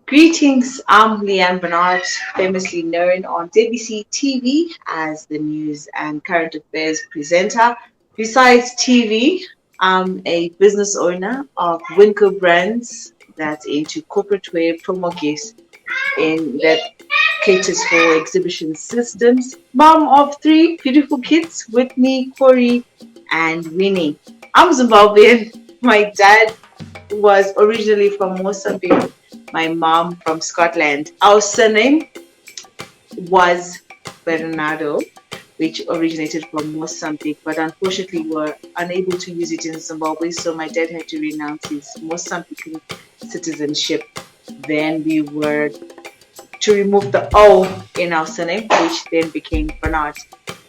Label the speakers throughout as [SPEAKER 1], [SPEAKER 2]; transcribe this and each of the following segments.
[SPEAKER 1] Greetings, I'm Leanne Bernard, famously known on WC TV as the news and current affairs presenter. Besides TV, I'm a business owner of WINCOBRANDS, that's into corporate wear, promo gifts, and that caters for exhibition systems. Mom of three beautiful kids, Whitney, Corey, and Winnie. I'm Zimbabwean. My dad was originally from Mozambique, my mom from Scotland. Our surname was Bernardo, which originated from Mozambique, but unfortunately we were unable to use it in Zimbabwe, so my dad had to renounce his Mozambican citizenship. Then we were to remove the O in our surname, which then became Bernard,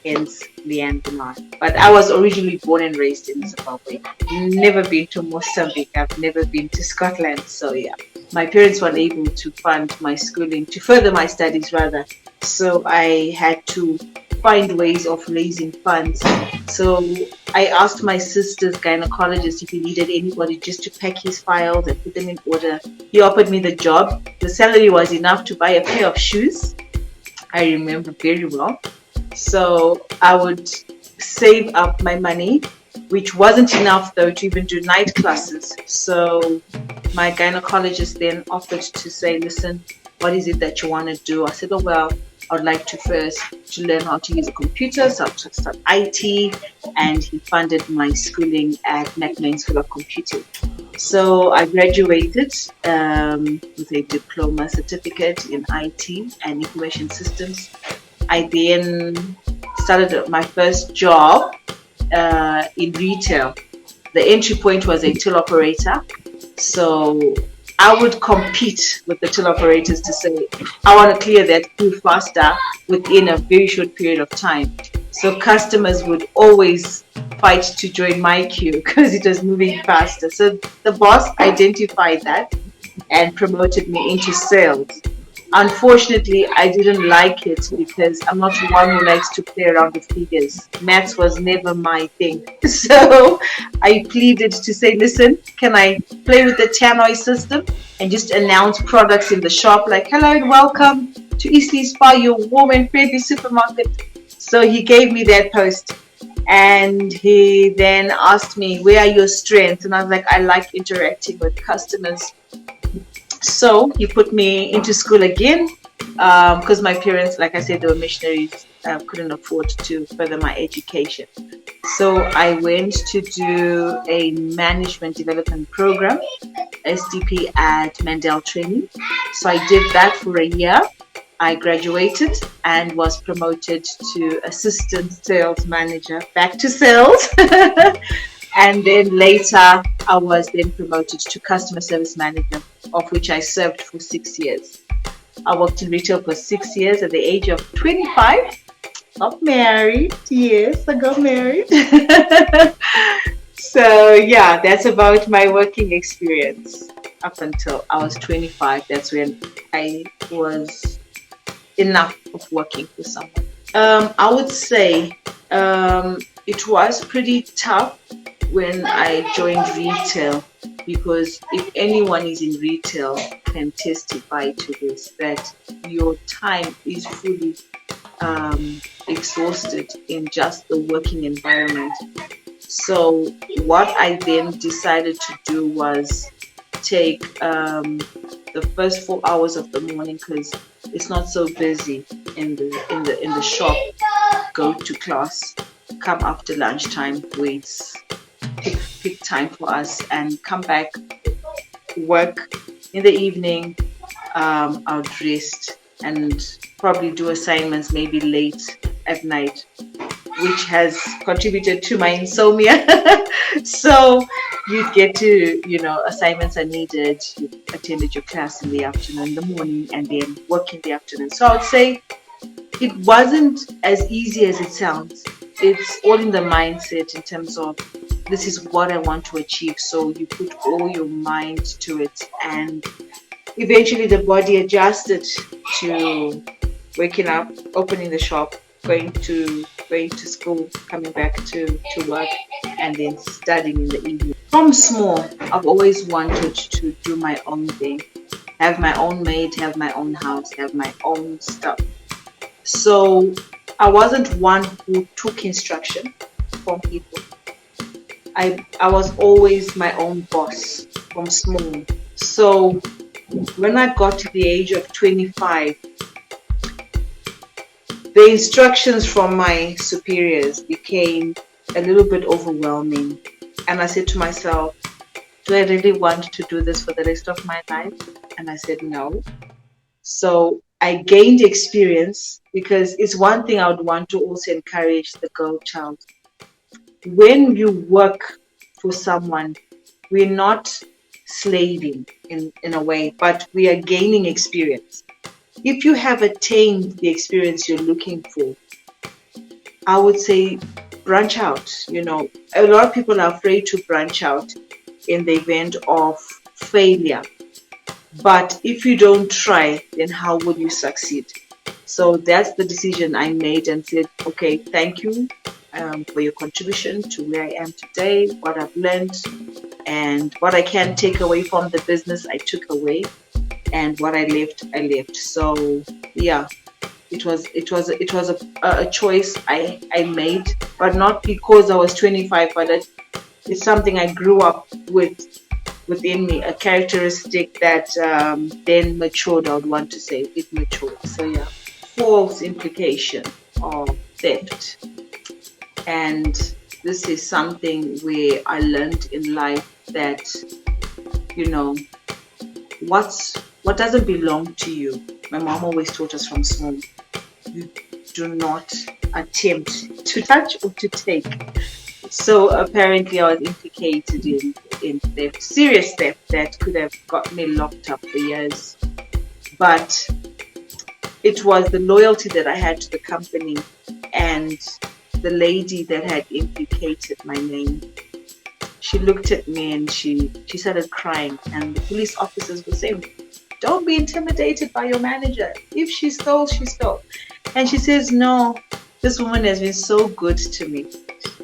[SPEAKER 1] hence Leanne Bernard. But I was originally born and raised in Zimbabwe. Never been to Mozambique. I've never been to Scotland. So yeah, my parents were unable to fund my schooling, to further my studies rather. So I had to find ways of raising funds. So I asked my sister's gynecologist if he needed anybody just to pack his files and put them in order. He offered me the job. The salary was enough to buy a pair of shoes. I remember very well. So I would save up my money, which wasn't enough though to even do night classes. So my gynecologist then offered to say, listen, what is it that you want to do? I said, oh, well, I would like to first to learn how to use a computer, so I start IT, and he funded my schooling at Macmillan School of Computing. So I graduated with a diploma certificate in IT and information systems. I then started my first job in retail. The entry point was a till operator. So I would compete with the till operators to say, I want to clear that queue faster within a very short period of time. So customers would always fight to join my queue because it was moving faster. So the boss identified that and promoted me into sales. Unfortunately, I didn't like it because I'm not one who likes to play around with figures. Maths was never my thing. So I pleaded to say, listen, can I play with the tannoy system and just announce products in the shop like, hello and welcome to Eastleigh Spa, your warm and friendly supermarket. So he gave me that post and he then asked me, where are your strengths? And I was like, I like interacting with customers. So he put me into school again because my parents, like I said, they were missionaries, couldn't afford to further my education. So I went to do a management development program, SDP at Mandel Training. So I did that for a year. I graduated and was promoted to assistant sales manager, back to sales. And then later, I was then promoted to customer service manager, of which I served for 6 years. I worked in retail for 6 years. At the age of 25, got married. Yes, I got married. So yeah, that's about my working experience up until I was 25. That's when I was enough of working for someone. I would say it was pretty tough when I joined retail, because if anyone is in retail can testify to this, that your time is fully exhausted in just the working environment. So what I then decided to do was take the first 4 hours of the morning, because it's not so busy in the shop, go to class, come after lunchtime, wait, pick time for us, and come back, work in the evening. I'll rest and probably do assignments maybe late at night, which has contributed to my insomnia. So you'd get to, assignments are needed, you attended your class in the afternoon, in the morning, and then work in the afternoon. So I would say it wasn't as easy as it sounds. It's all in the mindset in terms of, this is what I want to achieve. So you put all your mind to it, and eventually the body adjusted to waking up, opening the shop, going to school, coming back to work, and then studying in the evening. From small, I've always wanted to do my own thing. have my own maid, have my own house, have my own stuff. So I wasn't one who took instruction from people. I was always my own boss from small. So when I got to the age of 25, the instructions from my superiors became a little bit overwhelming. And I said to myself, do I really want to do this for the rest of my life? And I said no. So I gained experience, because it's one thing I would want to also encourage the girl child. When you work for someone, we're not slaving in a way, but we are gaining experience. If you have attained the experience you're looking for, I would say branch out. A lot of people are afraid to branch out in the event of failure. But if you don't try, then how will you succeed? So that's the decision I made, and said, okay, thank you for your contribution to where I am today, what I've learned, and what I can take away from the business, I took away, and what I left, I left. So yeah, it was a choice I made, but not because I was 25, but it's something I grew up within me, a characteristic that then matured, I would want to say. It matured. So yeah, false implication of theft. And this is something where I learned in life that, what doesn't belong to you. My mom always taught us from small, you do not attempt to touch or to take. So apparently I was implicated in theft, serious theft that could have got me locked up for years. But it was the loyalty that I had to the company and the lady that had implicated my name. She looked at me and she started crying, and the police officers were saying, don't be intimidated by your manager. If she stole, she stole. And she says, no, this woman has been so good to me,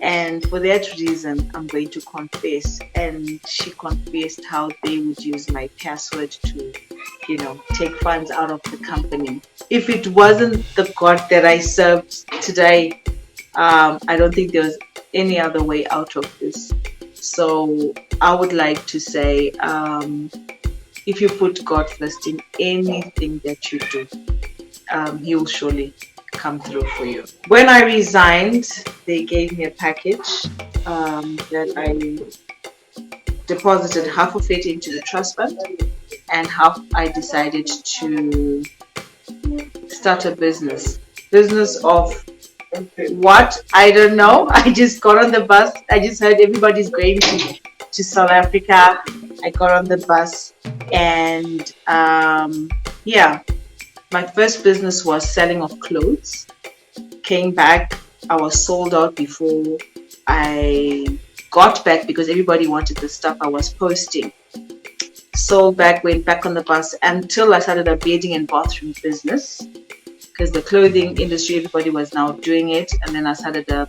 [SPEAKER 1] and for that reason I'm going to confess. And she confessed how they would use my password to take funds out of the company. If it wasn't the God that I served today, I don't think there was any other way out of this. So I would like to say, if you put God first in anything that you do, He will surely come through for you. When I resigned, they gave me a package that I deposited half of it into the trust fund, and half I decided to start a business of what, I don't know. I just got on the bus. I just heard everybody's going to South Africa. I got on the bus, and yeah, my first business was selling of clothes. Came back, I was sold out before I got back, because everybody wanted the stuff I was posting. Sold back, went back on the bus until I started a bedding and bathroom business, because the clothing industry, everybody was now doing it. And then I started a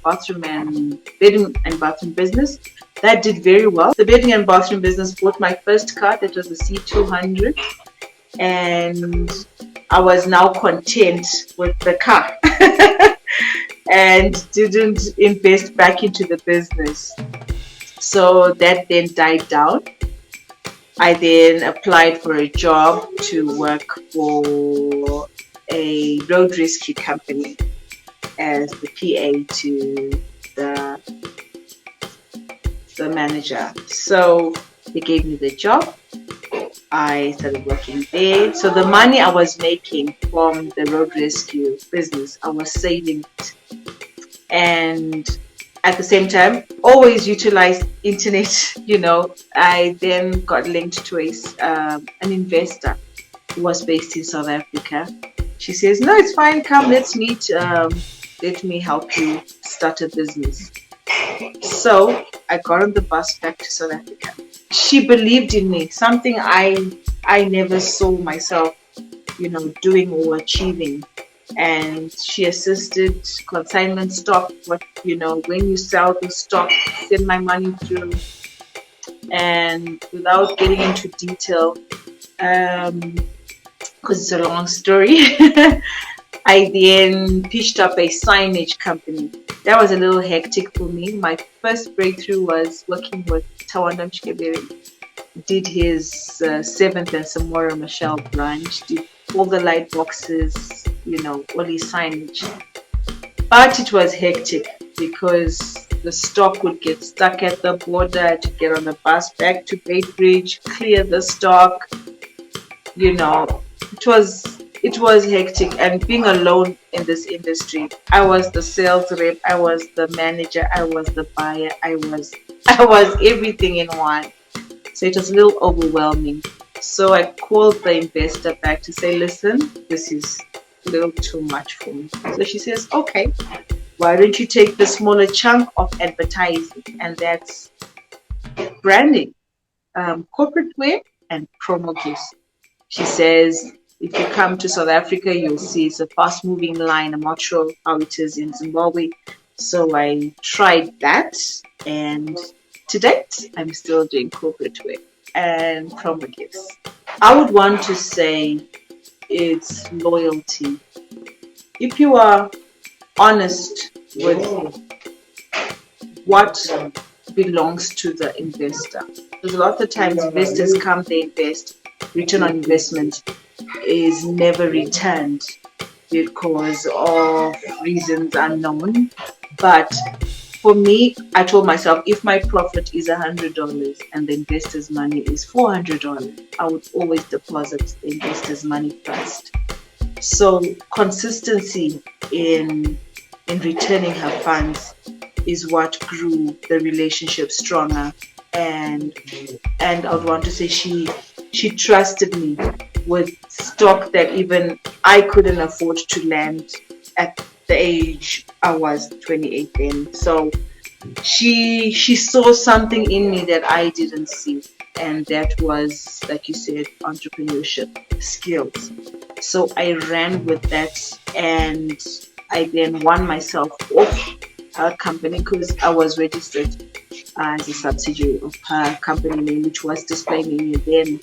[SPEAKER 1] bedding and bathroom business. That did very well. The bedding and bathroom business bought my first car. That was the C200. And I was now content with the car and didn't invest back into the business. So that then died down. I then applied for a job to work for a road rescue company as the PA to the manager. So they gave me the job. I started working there. So the money I was making from the road rescue business, I was saving it. And at the same time, always utilize internet. I then got linked to an investor who was based in South Africa. She says, no, it's fine, come, let's meet, let me help you start a business. So I got on the bus back to South Africa. She believed in me, something I never saw myself, doing or achieving. And she assisted consignment stock, when you sell the stock, send my money through. And without getting into detail, because it's a long story. I then pitched up a signage company. That was a little hectic for me. My first breakthrough was working with Tawanda Mshkebere. Did his 7th and Samora Michelle branch, did all the light boxes, all his signage. But it was hectic because the stock would get stuck at the border, to get on the bus back to Beitbridge, clear the stock. It was hectic, and being alone in this industry, I was the sales rep, I was the manager, I was the buyer, I was everything in one. So it was a little overwhelming. So I called the investor back to say, listen, this is a little too much for me. So she says, okay, why don't you take the smaller chunk of advertising, and that's branding, corporate wear, and promo gifts. She says, if you come to South Africa, you'll see it's a fast-moving line. I'm not sure how it is in Zimbabwe. So I tried that, and to date, I'm still doing corporate wear and promo gifts. I would want to say it's loyalty. If you are honest with what belongs to the investor, because a lot of times investors come, they invest, return on investment is never returned because of reasons unknown. But for me, I told myself, if my profit is $100 and the investor's money is $400, I would always deposit the investor's money first. So consistency in returning her funds is what grew the relationship stronger. And I would want to say she trusted me with stock that even I couldn't afford to land at the age I was 28 then. So she saw something in me that I didn't see, and that was, like you said, entrepreneurship skills. So I ran with that, and I then won myself off her company because I was registered as a subsidiary of her company name, which was Display Menu then.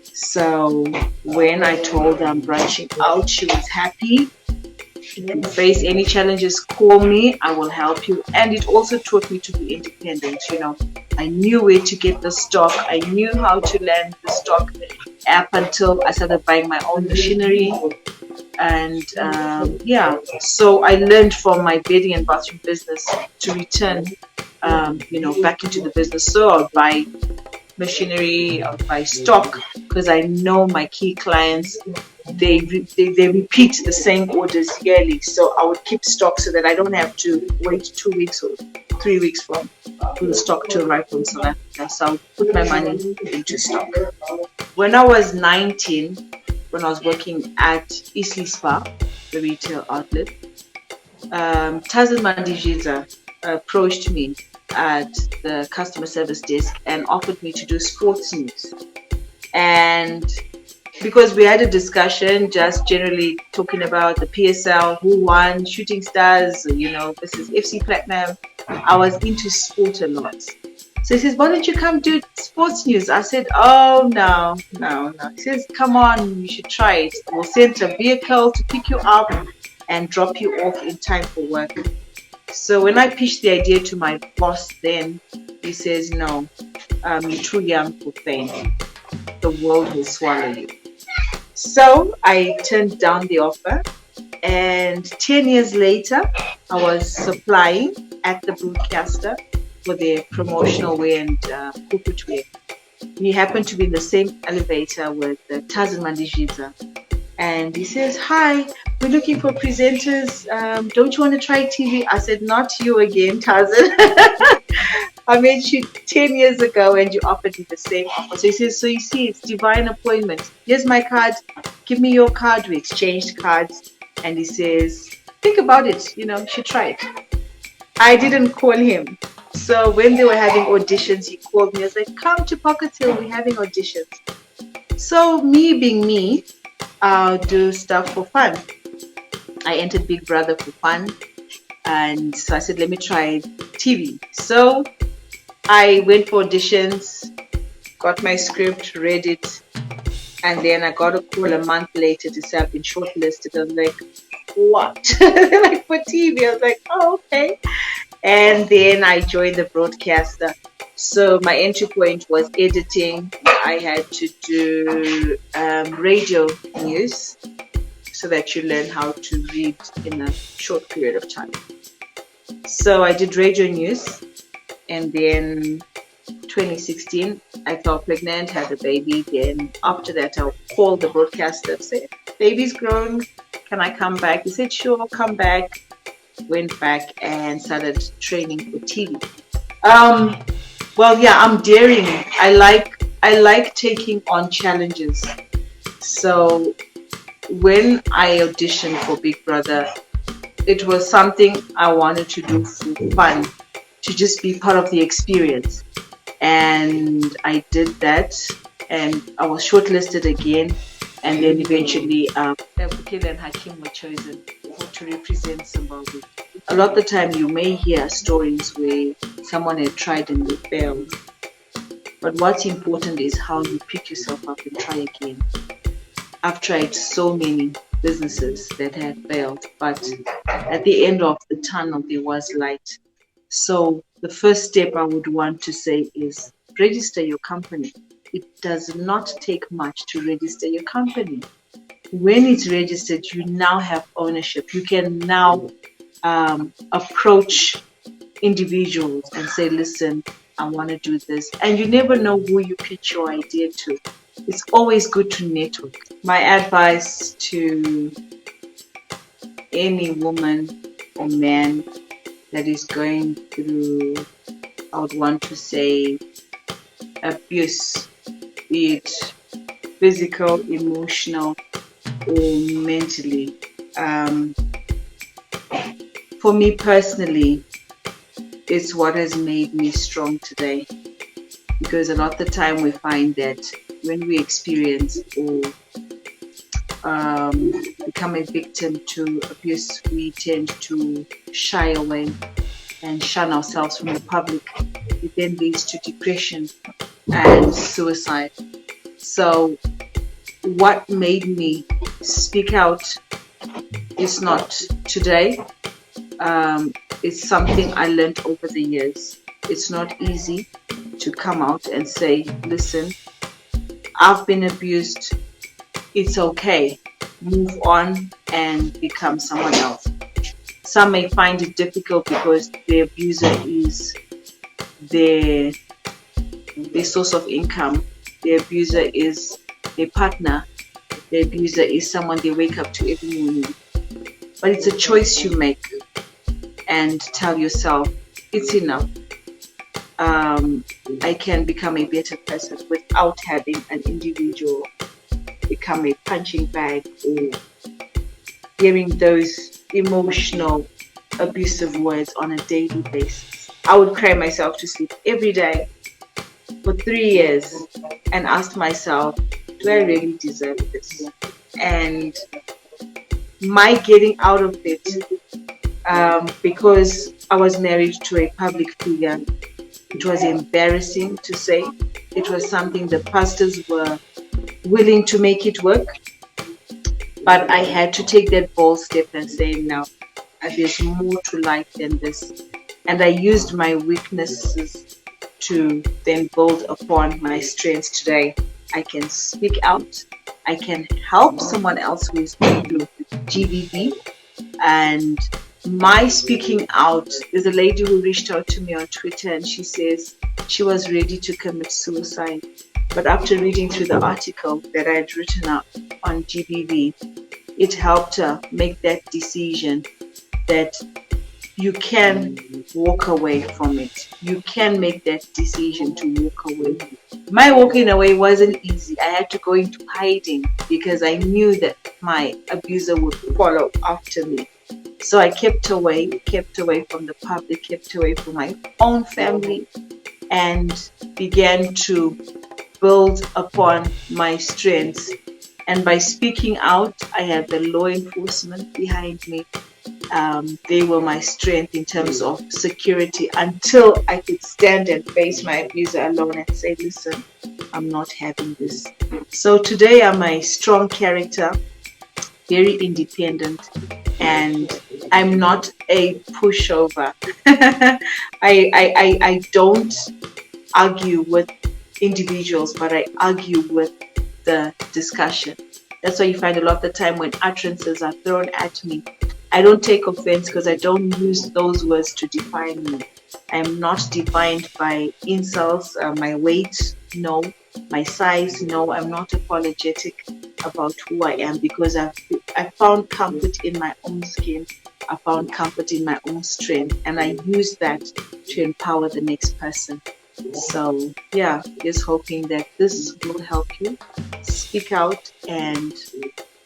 [SPEAKER 1] So when I told her I'm branching out, she was happy. If you face any challenges, call me, I will help you. And it also taught me to be independent. I knew where to get the stock, I knew how to land the stock up until I started buying my own machinery. And so I learned from my bedding and bathroom business to return back into the business. So I'll buy machinery, I'll buy stock, because I know my key clients, they repeat the same orders yearly. So I would keep stock so that I don't have to wait 2 weeks or 3 weeks for the stock to arrive from South Africa. So I would put my money into stock. When I was 19, when I was working at Eastleigh Spa, the retail outlet, Tazan Mandijiza approached me at the customer service desk and offered me to do sports news. And because we had a discussion just generally talking about the PSL, who won, Shooting Stars, versus FC Platinum, I was into sport a lot. So he says, why don't you come do sports news? I said, oh, no. He says, come on, you should try it. We'll send a vehicle to pick you up and drop you off in time for work. So when I pitched the idea to my boss then, he says, no, you're too young for fame. The world will swallow you. So I turned down the offer, and 10 years later, I was supplying at the broadcaster for their promotional wear and corporate wear. He happened to be in the same elevator with Tazan Mandijiza. And he says, hi, we're looking for presenters. Don't you want to try TV? I said, not you again, Tazan. I met you 10 years ago and you offered me the same offer. So he says, so you see, it's divine appointment. Here's my card. Give me your card. We exchanged cards. And he says, think about it. You should try it. I didn't call him. So when they were having auditions, he called me. I was like, come to Pocket Hill. We're having auditions. So me being me, I'll do stuff for fun. I entered Big Brother for fun. And so I said, let me try TV. So I went for auditions, got my script, read it, And then I got a call a month later to say I've been shortlisted. I was like, what? Like for TV. I was like, oh, okay. And then I joined the broadcaster. So my entry point was editing. I had to do radio news so that you learn how to read in a short period of time. So I did radio news, and then 2016 I fell pregnant, had a baby. Then after that I called the broadcaster, said, baby's grown, can I come back? He said, sure, come back. Went back and started training for TV. Well, yeah, I'm daring. I like taking on challenges. So when I auditioned for Big Brother, it was something I wanted to do for fun, to just be part of the experience. And I did that, and I was shortlisted again, and then eventually Bukele and Hakim were chosen to represent Zimbabwe. A lot of the time you may hear stories where someone had tried and they failed, but what's important is how you pick yourself up and try again. I've tried so many businesses that had failed, but at the end of the tunnel there was light. So the first step I would want to say is register your company. It does not take much to register your company. When it's registered, you now have ownership. You can now approach individuals and say, listen, I want to do this. And you never know who you pitch your idea to. It's always good to network. My advice to any woman or man that is going through, I would want to say, abuse, be it physical, emotional, or mentally. For me personally, it's what has made me strong today, because a lot of the time we find that when we experience or become a victim to abuse, we tend to shy away and shun ourselves from the public. It then leads to depression and suicide. So what made me speak out is not today. It's something I learned over the years. It's not easy to come out and say, listen, I've been abused. It's okay. Move on and become someone else. Some may find it difficult because the abuser is their source of income. The abuser is their partner. The abuser is someone they wake up to every morning. But it's a choice you make, and tell yourself, it's enough. I can become a better person without having an individual become a punching bag or hearing those emotional, abusive words on a daily basis. I would cry myself to sleep every day for 3 years and ask myself, do I really deserve this? And my getting out of it, because I was married to a public figure, it was embarrassing to say. It was something the pastors were willing to make it work, but I had to take that bold step and say, no, there's more to life than this. And I used my weaknesses to then build upon my strengths today. I can speak out. I can help someone else who is going through GBV. And my speaking out, there's a lady who reached out to me on Twitter, and she says she was ready to commit suicide. But after reading through the article that I had written up on GBV, it helped her make that decision that you can walk away from it. You can make that decision to walk away. My walking away wasn't easy. I had to go into hiding because I knew that my abuser would follow after me. So I kept away from the public, kept away from my own family, and began to build upon my strengths. And by speaking out, I had the law enforcement behind me. They were my strength in terms of security until I could stand and face my abuser alone and say, listen, I'm not having this. So today I'm a strong character, very independent, and I'm not a pushover. I don't argue with individuals, but I argue with the discussion. That's why you find a lot of the time when utterances are thrown at me, I don't take offense because I don't use those words to define me. I'm not defined by insults, my weight, no, my size, no. I'm not apologetic about who I am because I found comfort in my own skin. I found comfort in my own strength, and I use that to empower the next person. So yeah, just hoping that this will help you speak out and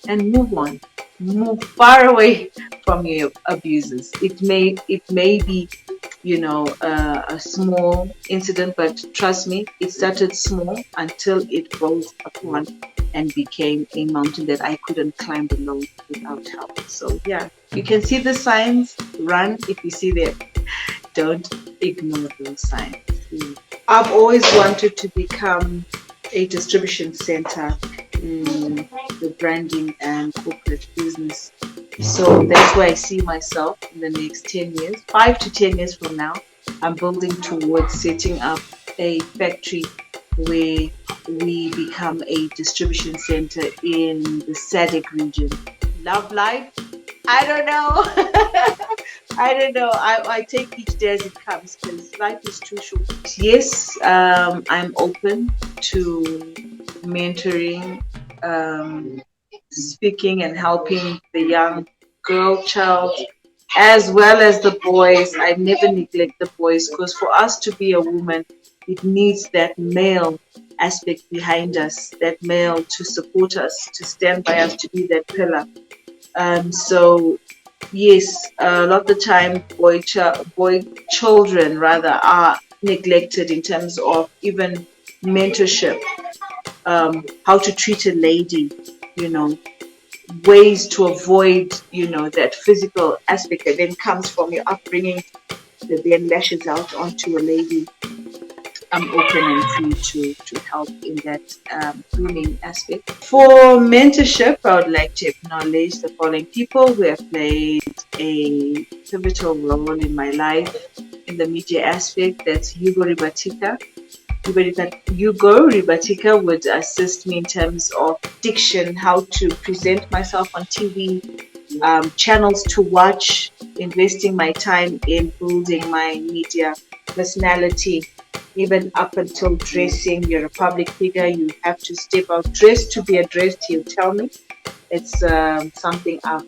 [SPEAKER 1] move on, move far away from your abusers. It may be, a small incident, but trust me, it started small until it rose upon and became a mountain that I couldn't climb alone without help. So yeah, you can see the signs, run if you see them. Don't ignore those signs. I've always wanted to become a distribution center in the branding and corporate business. So that's where I see myself in the next 10 years, 5 to 10 years from now. I'm building towards setting up a factory where we become a distribution center in the SADC region. Love life? I don't know. I don't know. I take each day as it comes because life is too short. Yes, I'm open to mentoring, speaking and helping the young girl child as well as the boys. I never neglect the boys because for us to be a woman, it needs that male aspect behind us, that male to support us, to stand by us, to be that pillar. So yes, a lot of the time boy children rather are neglected in terms of even mentorship, how to treat a lady, ways to avoid, that physical aspect that then comes from your upbringing that then lashes out onto a lady. I'm open and free to help in that grooming aspect. For mentorship, I would like to acknowledge the following people who have played a pivotal role in my life in the media aspect. That's Hugo Ribatika. Hugo Ribatika would assist me in terms of diction, how to present myself on TV, channels to watch, investing my time in building my media personality, even up until dressing. You're a public figure, you have to step out dressed to be addressed, he'll tell me. It's something I've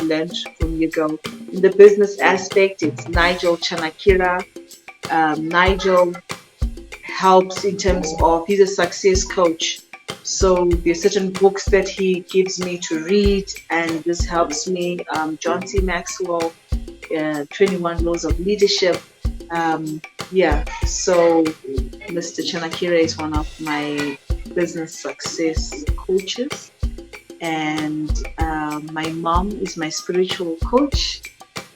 [SPEAKER 1] learned from Hugo. In the business aspect, it's Nigel Chanakira. Nigel helps in terms of, he's a success coach. So there's certain books that he gives me to read, and this helps me. John C. Maxwell, 21 Laws of Leadership. So Mr. Chanakira is one of my business success coaches, and my mom is my spiritual coach.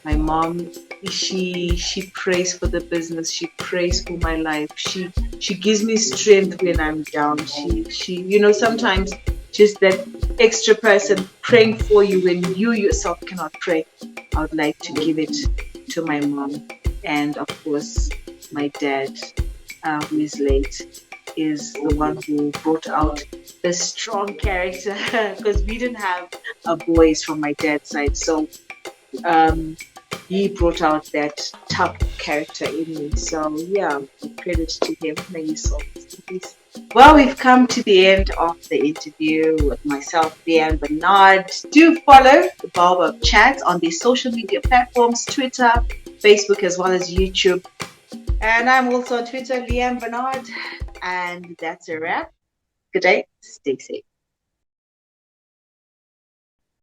[SPEAKER 1] My mom, she prays for the business, she prays for my life, she gives me strength when I'm down. She sometimes just that extra person praying for you when you yourself cannot pray. I would like to give it to my mom. And of course my dad, who is late, is the one who brought out the strong character because we didn't have boys from my dad's side. So he brought out that tough character in me. So yeah, credit to him. May you so peace. Well, we've come to the end of the interview with myself, Leanne Bernard. Do follow the Baobab Chats on the social media platforms, Twitter, Facebook, as well as YouTube. And I'm also on Twitter, Leanne Bernard. And that's a wrap. Good day. Stay safe.